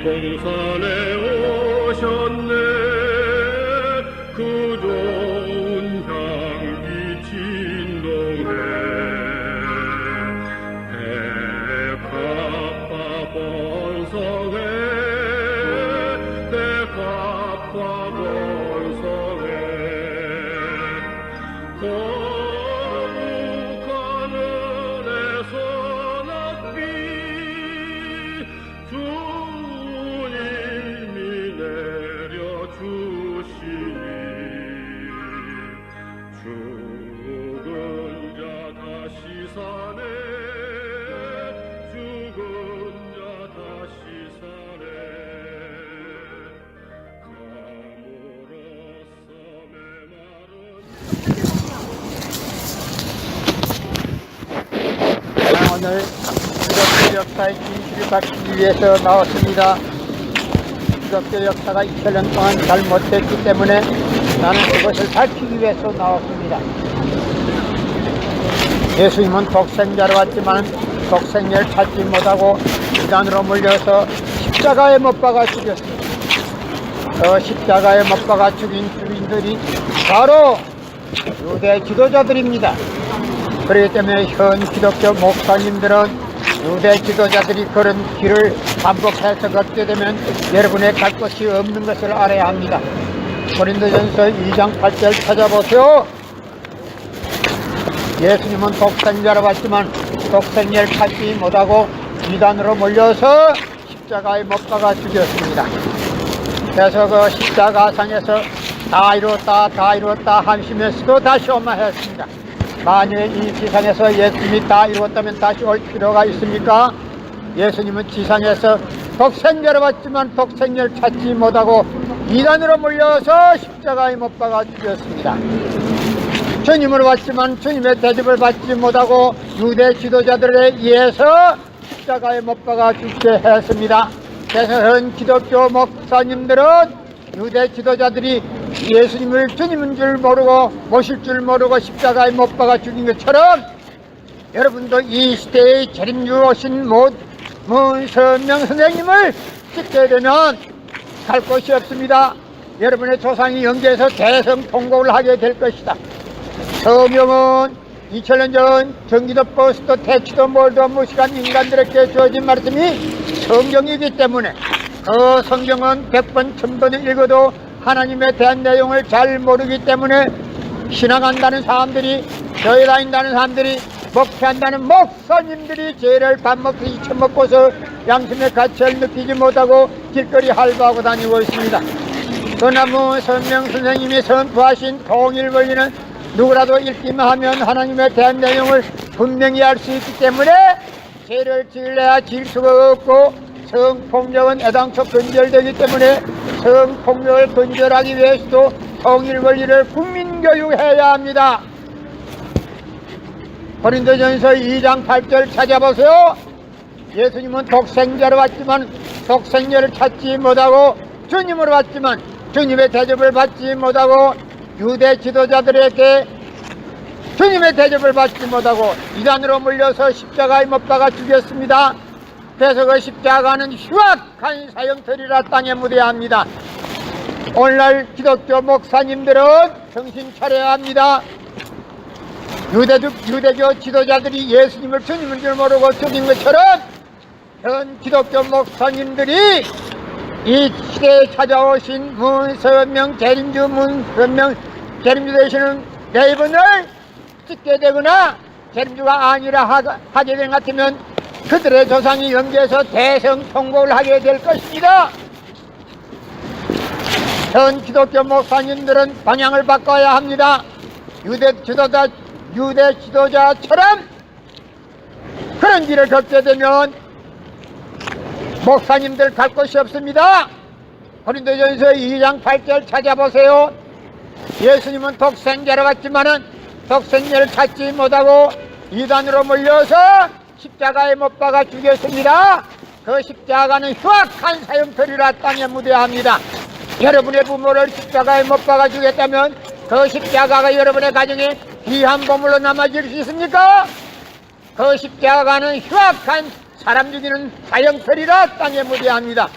동산에 오셨네. 그 좋은 향기 진동해. 대가파 번성해. 대가파 번성해. 거룩한 은혜서 낯빛 주님이 내려주시니 죽은 자 다시 사네. 죽은 자 다시 사네. 가물었어 메마른 오늘 기독교 역사의 진실을 밝히기 위해서 나왔습니다. 기독교 역사가 2000년 동안 잘못됐기 때문에 나는 그것을 밝히기 위해서 나왔습니다. 예수님은 독생자로 왔지만 독생자를 찾지 못하고 이단으로 몰려서 십자가에 못 박아 죽였습니다. 그 십자가에 못 박아 죽인 주인들이 바로 유대 지도자들입니다. 그렇기 때문에 현 기독교 목사님들은 유대 지도자들이 걸은 길을 반복해서 걷게 되면 여러분의 갈 곳이 없는 것을 알아야 합니다. 고린도전서 2장 8절 찾아보세요. 예수님은 독생자로 왔지만 독생자를 찾지 못하고 이단으로 몰려서 십자가에 못 박아 죽였습니다. 그래서 그 십자가상에서 다 이루었다 다 이루었다 하시면서도 다시 오마했습니다. 만일 이 지상에서 예수님이 다 이루었다면 다시 올 필요가 있습니까? 예수님은 지상에서 독생자로 왔지만 독생자를 찾지 못하고 이단으로 몰려서 십자가에 못 박아 죽였습니다. 주님으로 왔지만 주님의 대접을 받지 못하고 유대 지도자들에 의해서 십자가에 못 박아 죽게 했습니다. 그래서 현 기독교 목사님들은 유대 지도자들이 예수님을 주님인 줄 모르고 모실 줄 모르고 십자가에 못 박아 죽인 것처럼 여러분도 이 시대의 재림주 오신 문선명 선생님을 찍게 되면 갈 곳이 없습니다. 여러분의 조상이 영계에서 대성통곡을 하게 될 것이다. 성경은 2000년 전 전기도 버스도 택시도 뭘도 무식한 인간들에게 주어진 말씀이 성경이기 때문에 그 성경은 100번 1000번을 읽어도 하나님에 대한 내용을 잘 모르기 때문에 신앙한다는 사람들이, 교회 다닌다는 사람들이, 목회한다는 목사님들이 죄를 밥 먹듯이 처먹고서 양심의 가치를 느끼지 못하고 길거리 할부하고 다니고 있습니다. 소나무 선명 선생님이 선포하신 통일 원리는 누구라도 읽기만 하면 하나님에 대한 내용을 분명히 알 수 있기 때문에 죄를 지을래야 지을 수가 없고 성폭력은 애당초 근절되기 때문에 성폭력을 근절하기 위해서도 통일 원리를 국민교육해야 합니다. 고린도전서 2장 8절 찾아보세요. 예수님은 독생자로 왔지만 독생자를 찾지 못하고 주님으로 왔지만 주님의 대접을 받지 못하고 유대 지도자들에게 주님의 대접을 받지 못하고 이단으로 몰려서 십자가에 못 박아 죽였습니다. 그래서 그 십자가는 흉악한 사형터리라 땅에 묻어야 합니다. 오늘날 기독교 목사님들은 정신 차려야 합니다. 유대교 지도자들이 예수님을 주님인 줄 모르고 죽인 것처럼 현 기독교 목사님들이 이 시대에 찾아오신 문선명 재림주 문선명 재림주 되시는 네 분을 찍게 되거나 재림주가 아니라 하게 된 것 같으면 그들의 조상이 영계에서 대성통곡을 하게 될 것입니다. 현 기독교 목사님들은 방향을 바꿔야 합니다. 유대 지도자처럼 그런 길을 걷게 되면 목사님들 갈 곳이 없습니다. 고린도전서 2장 8절 찾아보세요. 예수님은 독생자로 왔지만은 독생자를 찾지 못하고 이단으로 몰려서 십자가에 못 박아 죽였습니다. 그 십자가는 흉악한 사형터리라 땅에 묻어야 합니다. 여러분의 부모를 십자가에 못 박아 주겠다면 그 십자가가 여러분의 가정에 귀한 보물로 남아질 수 있습니까? 그 십자가는 흉악한 사람 죽이는 사형터리라 땅에 묻어야 합니다.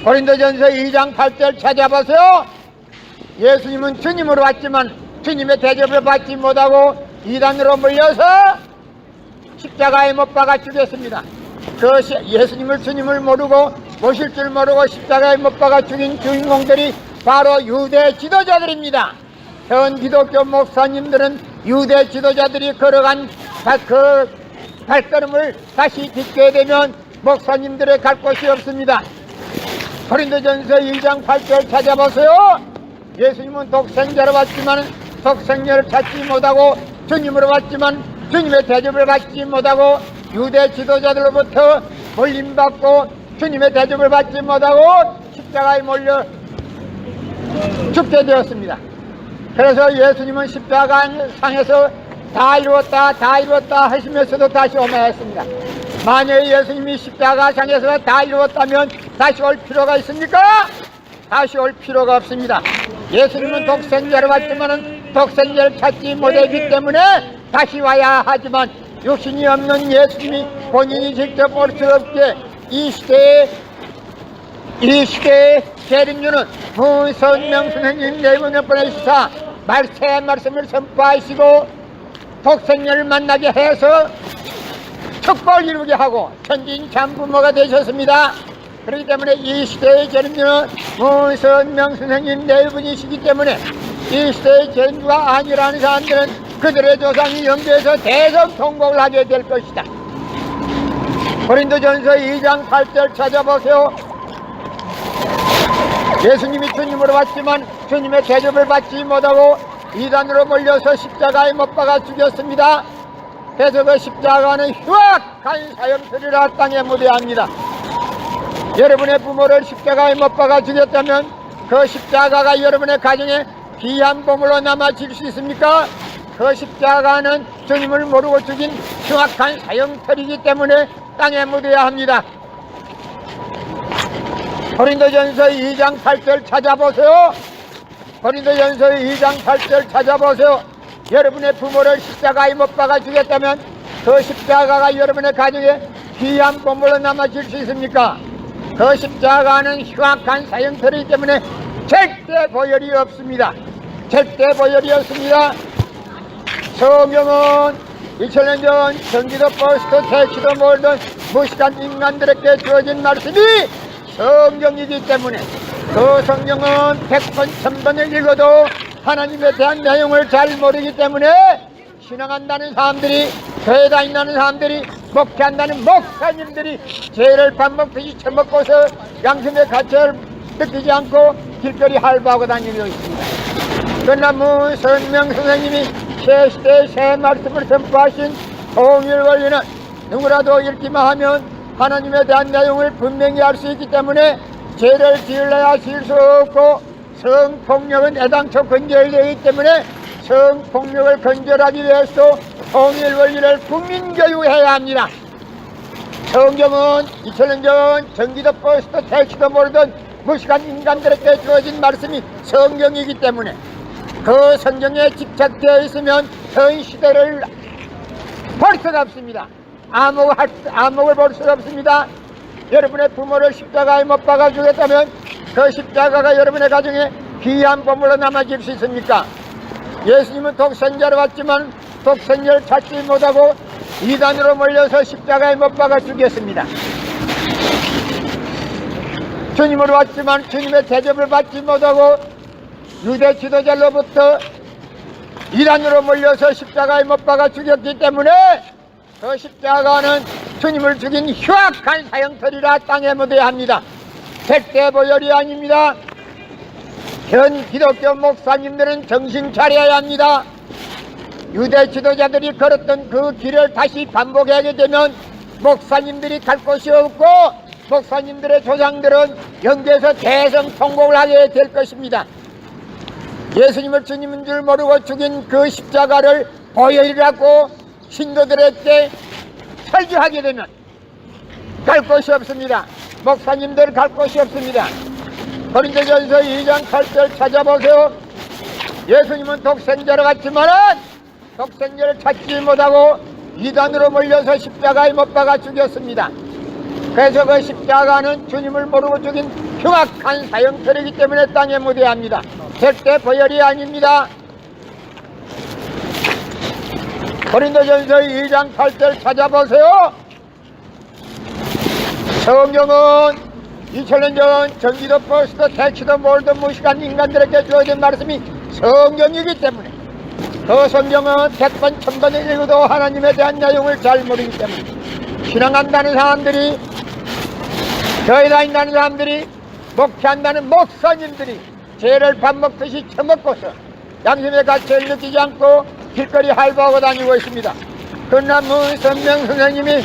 고린도전서 2장 8절 찾아보세요. 예수님은 주님으로 왔지만 주님의 대접을 받지 못하고 이단으로 몰려서 십자가에 못 박아 죽였습니다. 예수님을 주님을 모르고 모실 줄 모르고 십자가에 못 박아 죽인 주인공들이 바로 유대 지도자들입니다. 현 기독교 목사님들은 유대 지도자들이 걸어간 그 발걸음을 다시 딛게 되면 목사님들의 갈 곳이 없습니다. 고린도전서 2장 8절 찾아보세요. 예수님은 독생자로 왔지만 독생자를 찾지 못하고 주님으로 왔지만 주님의 대접을 받지 못하고 유대 지도자들로부터 몰림받고 주님의 대접을 받지 못하고 십자가에 몰려 죽게 되었습니다. 그래서 예수님은 십자가상에서 다 이루었다 하시면서도 다시 오매했습니다. 만약에 예수님이 십자가상에서 다 이루었다면 다시 올 필요가 있습니까? 다시 올 필요가 없습니다. 예수님은 독생자로 왔지만 독생자를 찾지 못했기 때문에 다시 와야 하지만 육신이 없는 예수님이 본인이 직접 올 수 없게 이 시대의 재림주는 무선명 선생님 네 분을 보내시사 새 말씀을 선포하시고 독생자를 만나게 해서 축복을 이루게 하고 천진 참부모가 되셨습니다. 그렇기 때문에 이 시대의 재림주는 무선명 선생님 네 분이시기 때문에 이 시대의 재림주가 아니라는 사람들은 그들의 조상이 영계에서 대성통곡을 하게 될 것이다. 고린도전서 2장 8절 찾아보세요. 예수님이 주님으로 왔지만 주님의 대접을 받지 못하고 이단으로 몰려서 십자가에 못 박아 죽였습니다. 그래서 그 십자가는 흉악한 사형틀이라 땅에 무대합니다. 여러분의 부모를 십자가에 못 박아 죽였다면 그 십자가가 여러분의 가정에 귀한 보물로 남아질 수 있습니까? 그 십자가는 주님을 모르고 죽인 흉악한 사형틀이기 때문에 땅에 묻어야 합니다. 고린도전서 2장 8절 찾아보세요. 고린도전서 2장 8절 찾아보세요. 여러분의 부모를 십자가에 못 박아 죽였다면 그 십자가가 여러분의 가정에 귀한 보물로 남아질 수 있습니까? 그 십자가는 흉악한 사형틀이기 때문에 절대 보혈이 없습니다. 절대 보혈이 없습니다. 성경은 2000년 전 전기도 버스도 택시도 몰던 무식한 인간들에게 주어진 말씀이 성경이기 때문에 그 성경은 100번 1000번을 읽어도 하나님에 대한 내용을 잘 모르기 때문에 신앙한다는 사람들이, 교회 다닌다는 사람들이, 목회한다는 목사님들이 죄를 밥 먹듯이 처먹고서 양심의 가치를 느끼지 않고 길거리 할부하고 다니고 있습니다. 그러나 무선명 선생님이 새 시대의 새 말씀을 선포하신 통일 원리는 누구라도 읽기만 하면 하나님에 대한 내용을 분명히 알 수 있기 때문에 죄를 지으려야 지을 수 없고 성폭력은 애당초 건절되기 때문에 성폭력을 건절하기 위해서 통일 원리를 국민교육해야 합니다. 성경은 2000년 전 전기도 버스도 택시도 모르던 무식한 인간들에게 주어진 말씀이 성경이기 때문에 그 성경에 집착되어 있으면 현 시대를 볼 수가 없습니다. 암흑을 볼 수가 없습니다. 여러분의 부모를 십자가에 못 박아 주겠다면 그 십자가가 여러분의 가정에 귀한 보물로 남아질 수 있습니까? 예수님은 독생자로 왔지만 독생자를 찾지 못하고 이단으로 몰려서 십자가에 못 박아 죽였습니다. 주님으로 왔지만 주님의 대접을 받지 못하고 유대 지도자로부터 이단으로 몰려서 십자가에 못 박아 죽였기 때문에 그 십자가는 주님을 죽인 흉악한 사형틀이라 땅에 묻어야 합니다. 절대 보혈이 아닙니다. 현 기독교 목사님들은 정신 차려야 합니다. 유대 지도자들이 걸었던 그 길을 다시 반복하게 되면 목사님들이 갈 곳이 없고 목사님들의 조상들은 영계에서 대성통곡을 하게 될 것입니다. 예수님을 주님인 줄 모르고 죽인 그 십자가를 보혈이라고 신도들에게 설교하게 되면 갈 곳이 없습니다. 목사님들 갈 곳이 없습니다. 고린도전서 2장 8절 찾아보세요. 예수님은 독생자로 갔지만은 독생자를 찾지 못하고 이단으로 몰려서 십자가에 못 박아 죽였습니다. 그래서 그 십자가는 주님을 모르고 죽인 흉악한 사형틀이기 때문에 땅에 묻어야 합니다. 절대 보혈이 아닙니다. 고린도전서 2장 8절 찾아보세요. 성경은 2000년 전 전기도 버스도 택시도 몰도 무식한 인간들에게 주어진 말씀이 성경이기 때문에 그 성경은 100번 1000번을 읽어도 하나님에 대한 내용을 잘 모르기 때문에 신앙한다는 사람들이, 교회 다닌다는 사람들이, 목회한다는 목사님들이 죄를 밥 먹듯이 처먹고서 양심의 가치를 느끼지 않고 길거리 할보하고 다니고 있습니다. 그러나 문선명 선생님이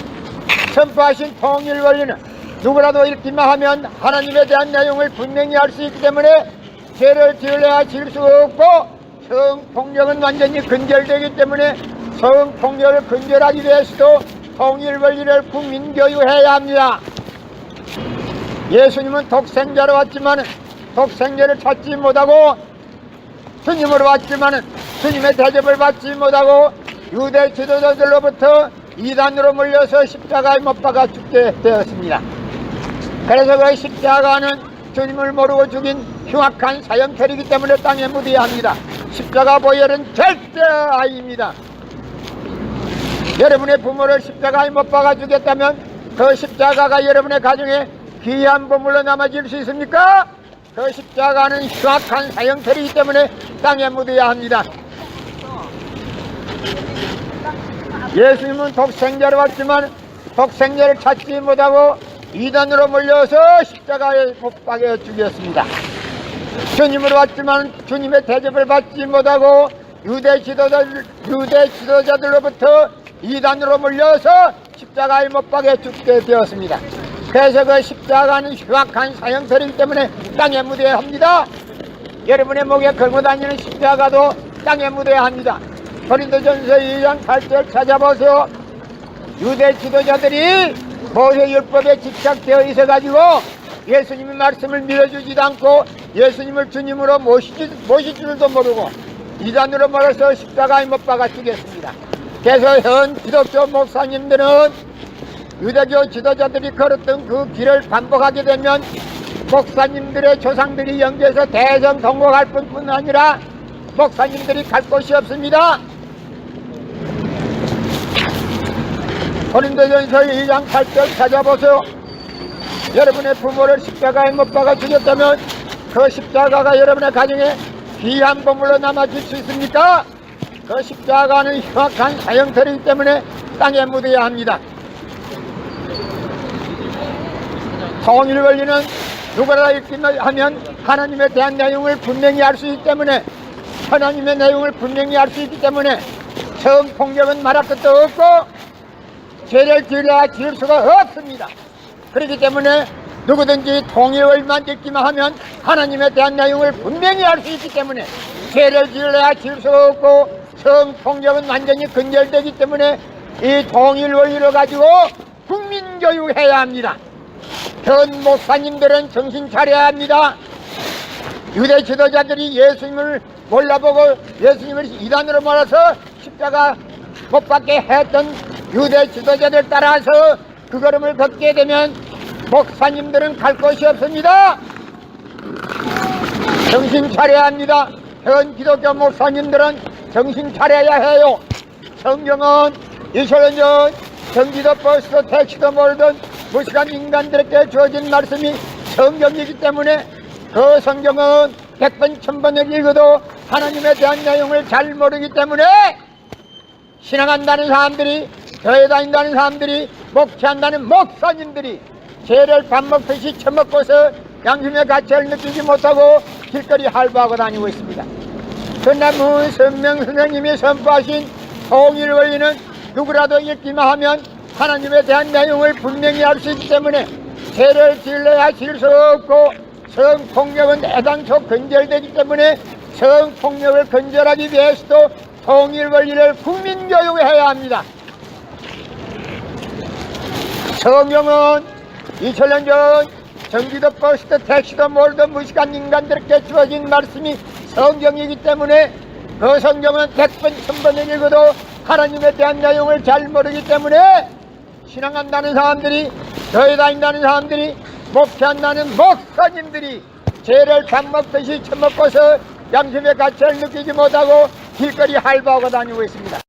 선포하신 통일 원리는 누구라도 읽기만 하면 하나님에 대한 내용을 분명히 알 수 있기 때문에 죄를 지으려야 지을 수가 없고, 성폭력은 완전히 근절되기 때문에 성폭력을 근절하기 위해서도 통일 원리를 국민교육해야 합니다. 예수님은 독생자로 왔지만 독생자를 찾지 못하고 주님으로 왔지만 주님의 대접을 받지 못하고 유대 지도자들로부터 이단으로 몰려서 십자가에 못 박아 죽게 되었습니다. 그래서 그 십자가는 주님을 모르고 죽인 흉악한 사형틀이기 때문에 땅에 묻어야 합니다. 십자가 보혈은 절대 아닙니다. 여러분의 부모를 십자가에 못 박아 죽였다면 그 십자가가 여러분의 가정에 귀한 보물로 남아질 수 있습니까? 그 십자가는 흉악한 사형틀이기 때문에 땅에 묻어야 합니다. 예수님은 독생자로 왔지만 독생자를 찾지 못하고 이단으로 몰려서 십자가에 못 박여 죽였습니다. 주님으로 왔지만 주님의 대접을 받지 못하고 유대 지도자들로부터 이단으로 몰려서 십자가에 못 박여 죽게 되었습니다. 그래서 그 십자가는 흉악한 사형틀이기 때문에 땅에 묻어야 합니다. 여러분의 목에 걸고 다니는 십자가도 땅에 묻어야 합니다. 고린도전서 2장 8절 찾아보세요. 유대 지도자들이 모세율법에 집착되어 있어가지고 예수님의 말씀을 믿어주지도 않고 예수님을 주님으로 모실 줄도 모르고 이단으로 몰아서 십자가에 못 박아 죽였습니다. 그래서 현 기독교 목사님들은 유대교 지도자들이 걸었던 그 길을 반복하게 되면 목사님들의 조상들이 영계에서 대성통곡할 뿐 아니라 목사님들이 갈 곳이 없습니다. 고린도전서 2장 8절 찾아보세요. 여러분의 부모를 십자가에 못 박아 죽였다면 그 십자가가 여러분의 가정에 귀한 보물로 남아질 수 있습니까? 그 십자가는 흉악한 사형틀이기 때문에 땅에 묻어야 합니다. 통일 원리는 누구나 읽기만 하면 하나님에 대한 내용을 분명히 알 수 있기 때문에 하나님의 내용을 분명히 알 수 있기 때문에 성폭력은 말할 것도 없고 죄를 지으려야 지을 수가 없습니다. 그렇기 때문에 누구든지 통일 원리만 읽기만 하면 하나님에 대한 내용을 분명히 알 수 있기 때문에 죄를 지으려야 지을 수가 없고 성폭력은 완전히 근절되기 때문에 이 통일 원리를 가지고 국민교육해야 합니다. 현 목사님들은 정신 차려야 합니다. 유대 지도자들이 예수님을 몰라보고 예수님을 이단으로 몰아서 십자가 못 박게 했던 유대 지도자들 따라서 그 걸음을 걷게 되면 목사님들은 갈 곳이 없습니다. 정신 차려야 합니다. 현 기독교 목사님들은 정신 차려야 해요. 성경은 2000년 전 전기도 버스도 택시도 모르던 무식한 인간들에게 주어진 말씀이 성경이기 때문에 그 성경은 100번 1000번을 읽어도 하나님에 대한 내용을 잘 모르기 때문에 신앙한다는 사람들이, 교회 다닌다는 사람들이, 목회한다는 목사님들이 죄를 밥 먹듯이 처먹고서 양심의 가치를 느끼지 못하고 길거리 할보하고 다니고 있습니다. 그러나 문선명 선생님이 선포하신 통일 원리는 누구라도 읽기만 하면 하나님에 대한 내용을 분명히 알 수 있기 때문에 죄를 지으려야 지을 수 없고 성폭력은 애당초 근절되기 때문에 성폭력을 근절하기 위해서도 통일 원리를 국민교육해야 합니다. 성경은 2000년 전 전기도 버스도 택시도 몰도 무식한 인간들에게 주어진 말씀이 성경이기 때문에 그 성경은 100번 1000번을 읽어도 하나님에 대한 내용을 잘 모르기 때문에 신앙한다는 사람들이, 교회 다닌다는 사람들이, 목표 안 나는 목사님들이 죄를 밥 먹듯이 처먹고서 양심의 가치를 느끼지 못하고 길거리 할부하고 다니고 있습니다.